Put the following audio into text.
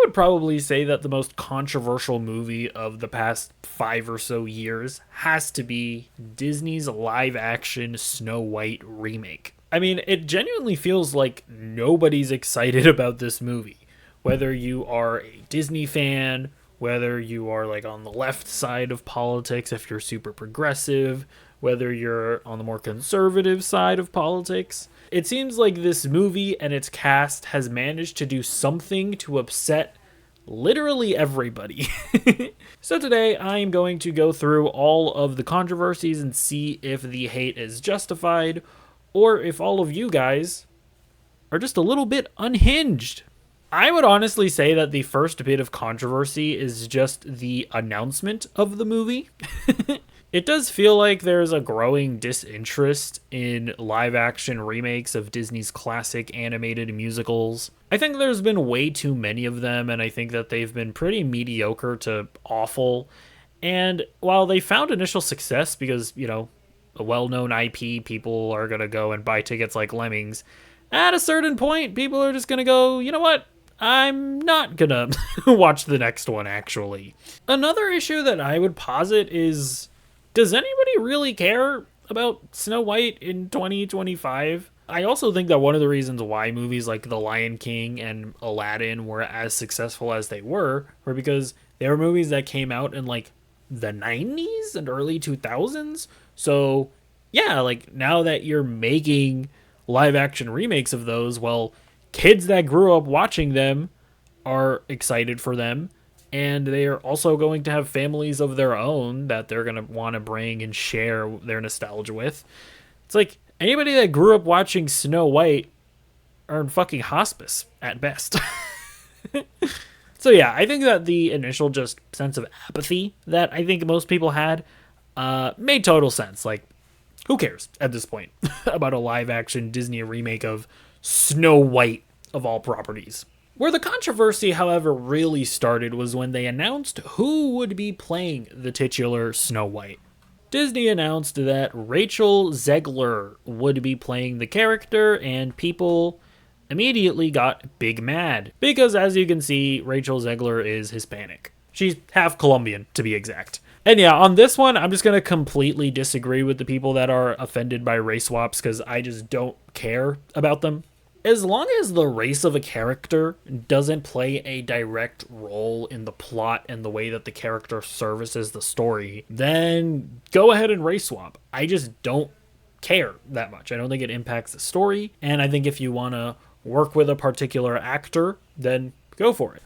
would probably say that the most controversial movie of the past 5 or so years has to be Disney's live action Snow White remake. I mean, it genuinely feels like nobody's excited about this movie. Whether you are a Disney fan, whether you are like on the left side of politics, if you're super progressive, whether you're on the more conservative side of politics. It seems like this movie and its cast has managed to do something to upset literally everybody. So today I am going to go through all of the controversies and see if the hate is justified or if all of you guys are just a little bit unhinged. I would honestly say that the first bit of controversy is just the announcement of the movie. It does feel like there's a growing disinterest in live action remakes of Disney's classic animated musicals. I think there's been way too many of them, and I think that they've been pretty mediocre to awful. And while they found initial success because, a well known IP, people are going to go and buy tickets like lemmings, at a certain point, people are just going to go, you know what? I'm not gonna watch the next one, actually. Another issue that I would posit is, does anybody really care about Snow White in 2025? I also think that one of the reasons why movies like The Lion King and Aladdin were as successful as they were because they were movies that came out in like the 90s and early 2000s. So, yeah, like now that you're making live action remakes of those, well, kids that grew up watching them are excited for them, and they are also going to have families of their own that they're going to want to bring and share their nostalgia with. It's like anybody that grew up watching Snow White are in fucking hospice at best. So yeah, I think that the initial just sense of apathy that I think most people had made total sense. Like, who cares at this point about a live action Disney remake of Snow White of all properties? Where the controversy, however, really started was when they announced who would be playing the titular Snow White. Disney announced that Rachel Zegler would be playing the character, and people immediately got big mad. Because as you can see, Rachel Zegler is Hispanic. She's half Colombian, to be exact. And yeah, on this one, I'm just going to completely disagree with the people that are offended by race swaps because I just don't care about them. As long as the race of a character doesn't play a direct role in the plot and the way that the character services the story, then go ahead and race swap. I just don't care that much. I don't think it impacts the story, and I think if you want to work with a particular actor, then go for it.